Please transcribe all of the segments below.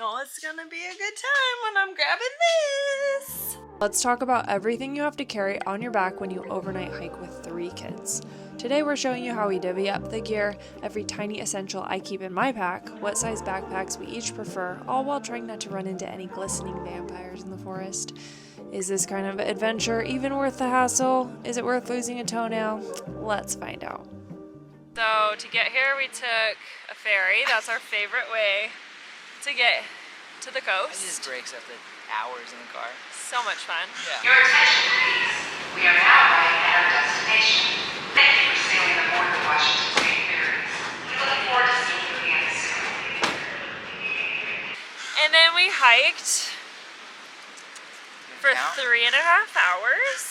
know it's gonna be a good time when I'm grabbing this. Let's talk about everything you have to carry on your back when you overnight hike with 3 kids. Today we're showing you how we divvy up the gear, every tiny essential I keep in my pack, what size backpacks we each prefer, all while trying not to run into any glistening vampires in the forest. Is this kind of adventure even worth the hassle? Is it worth losing a toenail? Let's find out. So to get here we took a ferry. That's our favorite way to get to the It coast. just breaks up the hours in the car. So much fun. Yeah. Your attention, please. We are now arriving at our destination. Thank you for sailing aboard the Washington State Ferries. We look forward to seeing you again soon. And then we hiked for Count? 3.5 hours,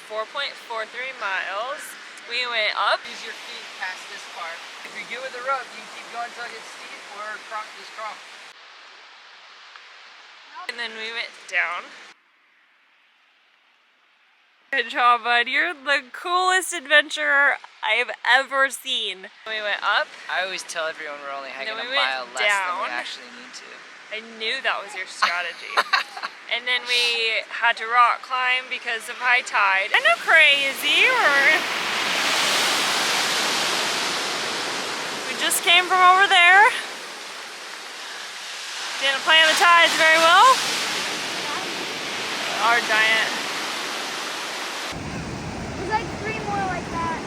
4.43 miles. We went up. Use your feet past this part. If you get with the rope, you can keep going until it gets steep or just crawl. And then we went down. Good job, bud. You're the coolest adventurer I've ever seen. We went up. I always tell everyone we're only hiking Then we a mile went less than down. we actually need to. I knew that was your strategy. And then we had to rock climb because of high tide. I know, crazy. We just came from over there. Didn't plan the tides very well. Our giant. There's like 3 more like that.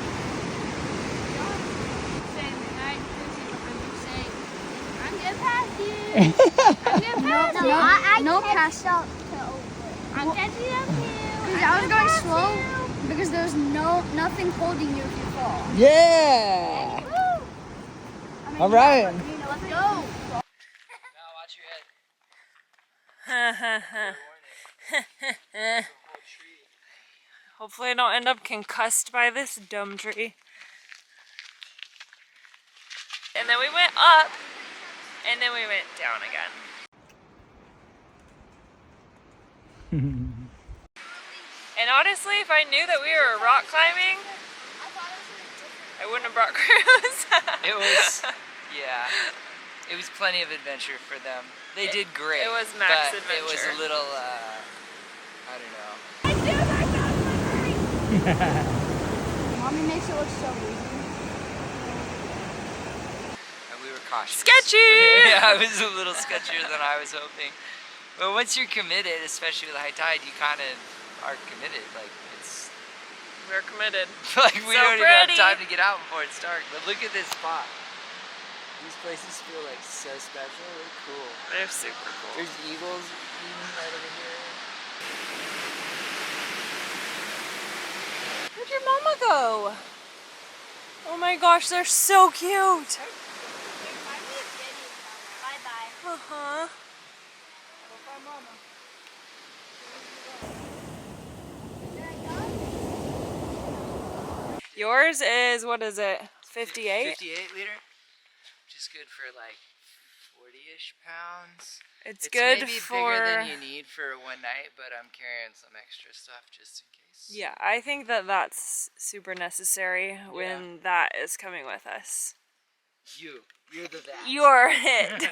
I'm gonna pass you. I'm gonna pass you. No pass. I'm catching up to you. I was going slow because there's nothing holding you if you fall. Yeah! I mean, All right. Let's go. Now watch your head. Hopefully I don't end up concussed by this dumb tree. And then we went up, and then we went down again. And honestly, if I knew that we were rock climbing, I wouldn't have brought Cruz. It was, yeah. It was plenty of adventure for them. They did great. it was max but it was adventure. a little, I don't know. Mommy makes it look so easy. We were cautious. Sketchy! Yeah, it was a little sketchier than I was hoping. But once you're committed, especially with the high tide, you kind of are committed. Like, it's We're committed. like we So don't even have pretty. time to get out before it's dark. But look at this spot. These places feel like so special. They're cool. They're super cool. There's eagles eating right over here. Where'd your mama go? Oh my gosh, they're so cute. Bye-bye. Uh-huh. Yours is, what is it, 58? 58 liter. Which is good for like 40-ish pounds. It's good maybe for... bigger than you need for one night, but I'm carrying some extra stuff just in case. Yeah, I think that that's super necessary when that is coming with us. You're the that. You're it.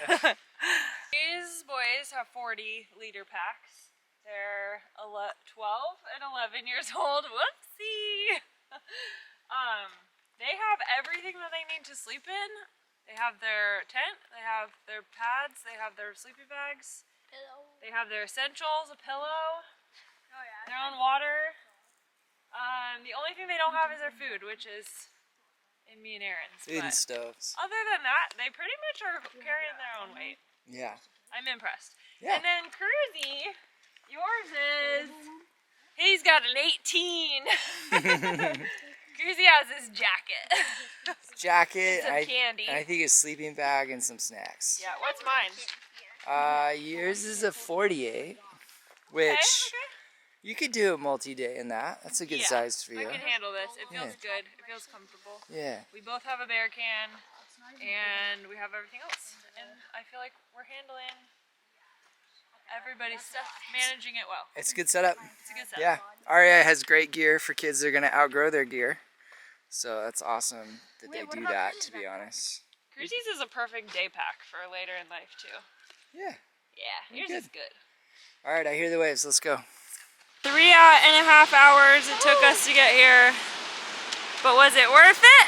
These boys have 40-liter packs. They're 12 and 11 years old. Whoopsie. They have everything that they need to sleep in. They have their tent, they have their pads, they have their sleeping bags, they have their essentials, a pillow, their own water. The only thing they don't have is their food, which is in me and Aaron's. Food and But stoves. other than that, they pretty much are carrying their own weight. Yeah. I'm impressed. Yeah. And then Cruzy, yours is, he's got an 18. Cruzy has his jacket. Jacket. Some candy. I think a sleeping bag and some snacks. Yeah, what's mine? Yours is a 48, which Okay. you could do a multi-day in that. That's a good size for I you. can handle this. It feels Yeah. good. It feels comfortable. Yeah. We both have a bear can, and we have everything else. And I feel like we're handling everybody's stuff, managing it well. It's a good setup. It's a good setup. Yeah. Aria has great gear for kids that are going to outgrow their gear. So that's awesome that they do that, to be honest. Cruzy's is a perfect day pack for later in life, too. Yeah. Yeah, yours good. is good. All right, I hear the waves. Let's go. 3.5 hours it took us to get here. But was it worth it?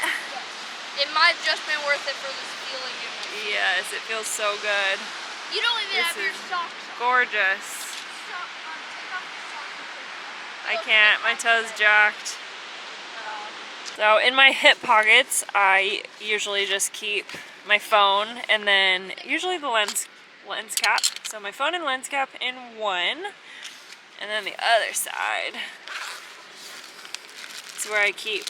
It might have just been worth it for this feeling in my feet. Yes, it feels so good. You don't even This have your is socks on. Gorgeous. Take off your socks. I can't, my toe's jacked. So in my hip pockets, I usually just keep my phone and then usually the lens cap. So my phone and lens cap in one, and then the other side is where I keep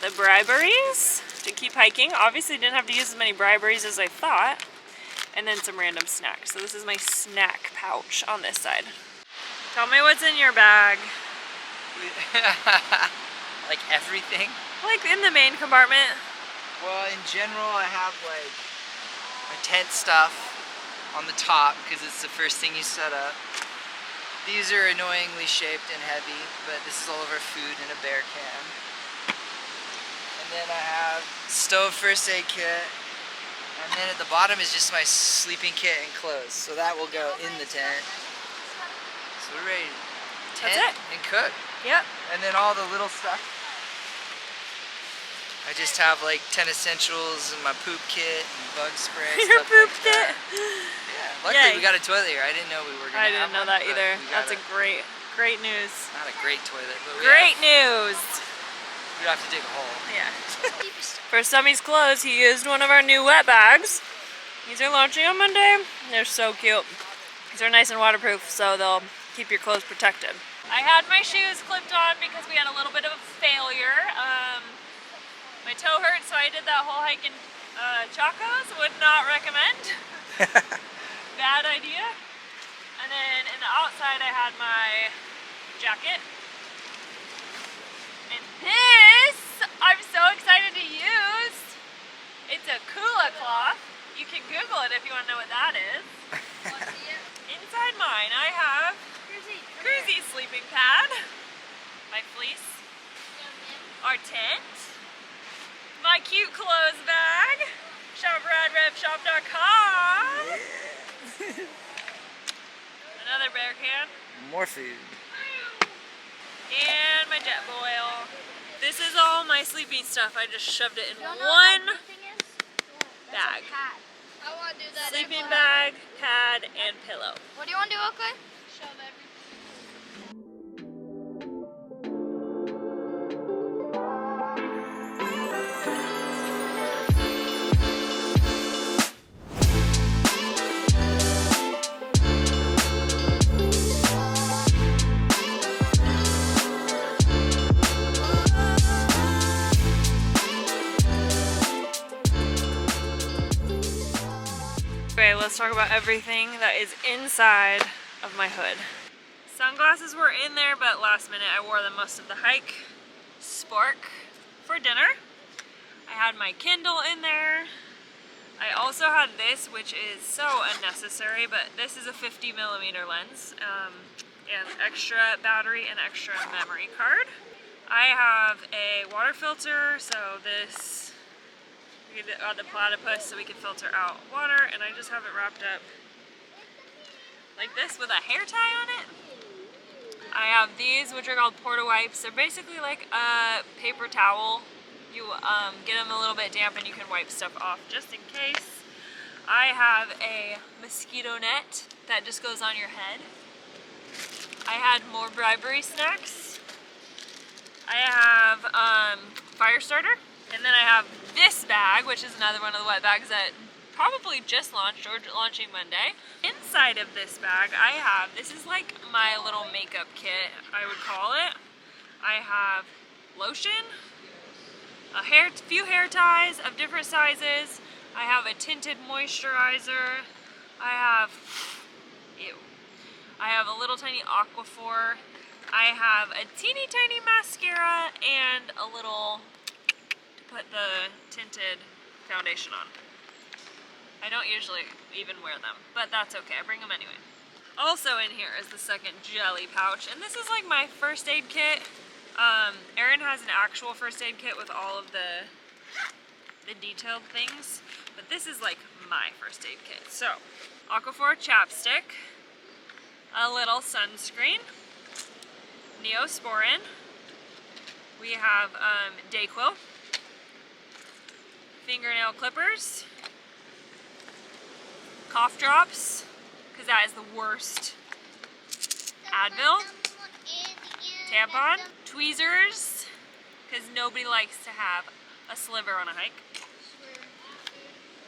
the briberies to keep hiking. Obviously didn't have to use as many briberies as I thought. And then some random snacks. So this is my snack pouch on this side. Tell me what's in your bag. Like everything? Like in the main compartment. Well, in general, I have like my tent stuff on the top because it's the first thing you set up. These are annoyingly shaped and heavy, but this is all of our food in a bear can. And then I have stove first aid kit. And then at the bottom is just my sleeping kit and clothes. So that will go in the tent. So we're ready to tent That's it. and cook. Yep. And then all the little stuff. I just have like 10 essentials and my poop kit and bug spray. Your stuff poop like kit. that. Yeah. Luckily Yay. we got a toilet here. I didn't know we were gonna I didn't know that either. That's a great news. not a great toilet, but we Great news. We'd have to dig a hole. Yeah. For Summy's clothes, he used one of our new wet bags. These are launching on Monday. They're so cute. These are nice and waterproof, so they'll keep your clothes protected. I had my shoes clipped on because we had a little bit of a failure. My toe hurt, so I did that whole hike in Chacos. Would not recommend. Bad idea. And then in the outside, I had my jacket. And this, I'm so excited to use. It's a Kula cloth. You can Google it if you want to know what that is. Inside mine, I have Cruzy sleeping pad, my fleece, our tent, my cute clothes bag, shopradrevshop.com, another bear can, More food. and my jet boil. This is all my sleeping stuff. I just shoved it in one bag. I want to do that. Sleeping bag, pad, and pillow. What do you want to do, okay? Shove everything. Okay, let's talk about everything that is inside of my hood. Sunglasses were in there, but last minute I wore them most of the hike. Spork for dinner. I had my Kindle in there. I also had this, which is so unnecessary, but this is a 50mm lens, and extra battery and extra memory card. I have a water filter, so this we got the platypus so we can filter out water, and I just have it wrapped up like this with a hair tie on it. I have these, which are called Porta Wipes. They're basically like a paper towel. You get them a little bit damp and you can wipe stuff off just in case. I have a mosquito net that just goes on your head. I had more bribery snacks. I have fire starter. And then I have this bag, which is another one of the wet bags that probably just launched or launching Monday. Inside of this bag, I have, this is like my little makeup kit, I would call it. I have lotion, a few hair ties of different sizes. I have a tinted moisturizer. I have a little tiny Aquaphor. I have a teeny tiny mascara and a little to put the tinted foundation on. I don't usually even wear them, but that's okay. I bring them anyway. Also in here is the second jelly pouch, and this is like my first aid kit. Erin has an actual first aid kit with all of the detailed things, but this is like my first aid kit. So, Aquaphor chapstick, a little sunscreen, Neosporin, we have Dayquil, fingernail clippers, cough drops, because that is the worst, Advil, tampon, tweezers, because nobody likes to have a sliver on a hike,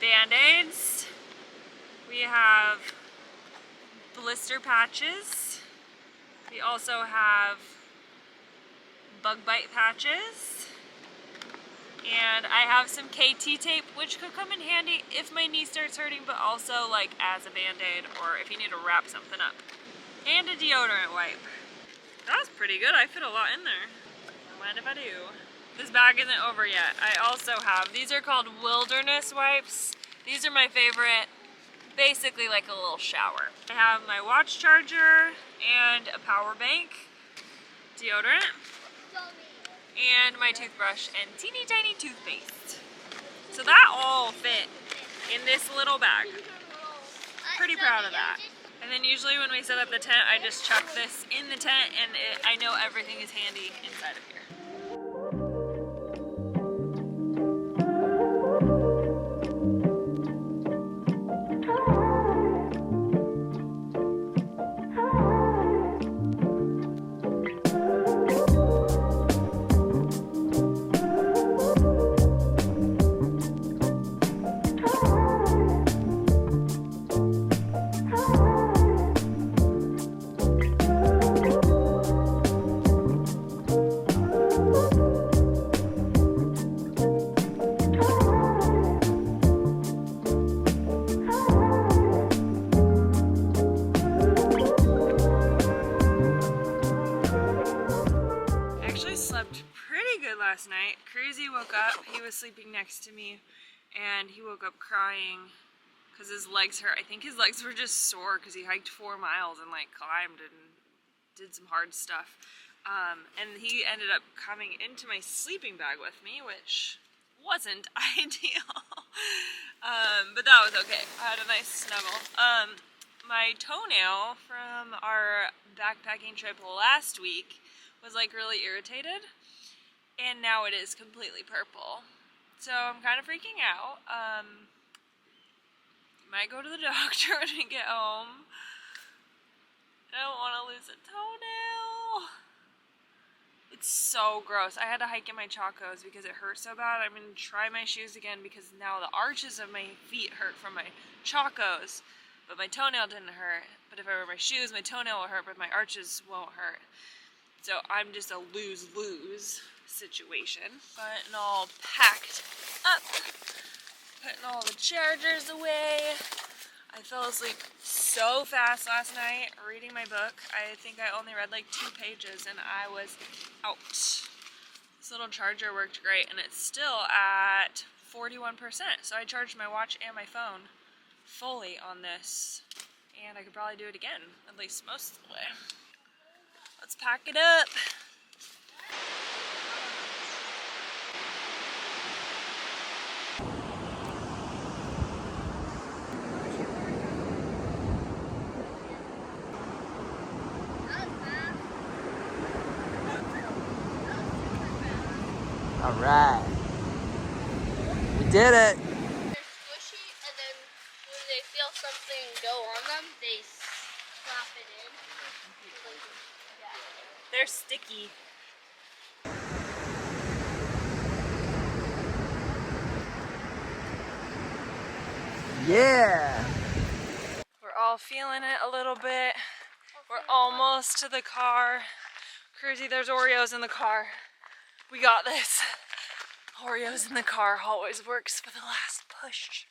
Band-Aids, we have blister patches, we also have bug bite patches, and I have some KT tape, which could come in handy if my knee starts hurting, but also like as a band-aid or if you need to wrap something up. And a deodorant wipe. That was pretty good. I fit a lot in there. Mind if I do? This bag isn't over yet. I also have, these are called wilderness wipes. These are my favorite, basically like a little shower. I have my watch charger and a power bank, deodorant, and my toothbrush and teeny tiny toothpaste. So that all fit in this little bag. Pretty proud of that. And then usually when we set up the tent, I just chuck this in the tent and I know everything is handy inside of here. Last night, Cruzy woke up, he was sleeping next to me, and he woke up crying because his legs hurt. I think his legs were just sore because he hiked 4 miles and like climbed and did some hard stuff. And he ended up coming into my sleeping bag with me, which wasn't ideal. But that was okay. I had a nice snuggle. My toenail from our backpacking trip last week was like really irritated. And now it is completely purple. So I'm kind of freaking out. Might go to the doctor when we get home. I don't want to lose a toenail. It's so gross. I had to hike in my Chacos because it hurt so bad. I'm going to try my shoes again because now the arches of my feet hurt from my Chacos. But my toenail didn't hurt. But if I wear my shoes, my toenail will hurt, but my arches won't hurt. So I'm just a lose-lose situation. Getting all packed up, putting all the chargers away. I fell asleep so fast last night reading my book. I think I only read like 2 pages and I was out. This little charger worked great and it's still at 41%. So I charged my watch and my phone fully on this and I could probably do it again, at least most of the way. Let's pack it up. All right. We did it. They're squishy, and then when they feel something go on them, they slap it in. They're sticky. Yeah. We're all feeling it a little bit. We're almost to the car. Cruzy, there's Oreos in the car. We got this. Oreos in the car always works for the last push.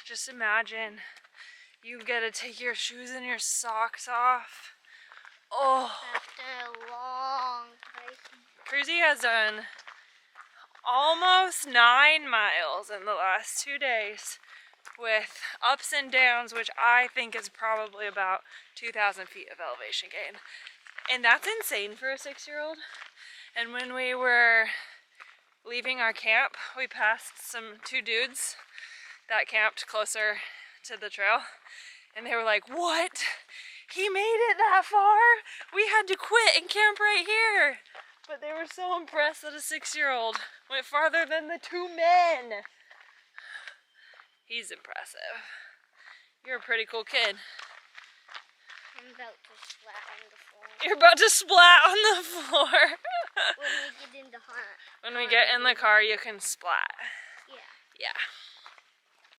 Just imagine you get to take your shoes and your socks off. Oh. After a long hike. Cruzy has done almost 9 miles in the last 2 days with ups and downs, which I think is probably about 2,000 feet of elevation gain. And that's insane for a 6-year-old. And when we were leaving our camp, we passed 2 dudes that camped closer to the trail, and they were like, "What? He made it that far? We had to quit and camp right here." But they were so impressed that a 6-year-old went farther than the 2 men. He's impressive. You're a pretty cool kid. I'm about to splat on the floor. You're about to splat on the floor. When we get in the hunt. When we get in the car, you can splat. Yeah. Yeah.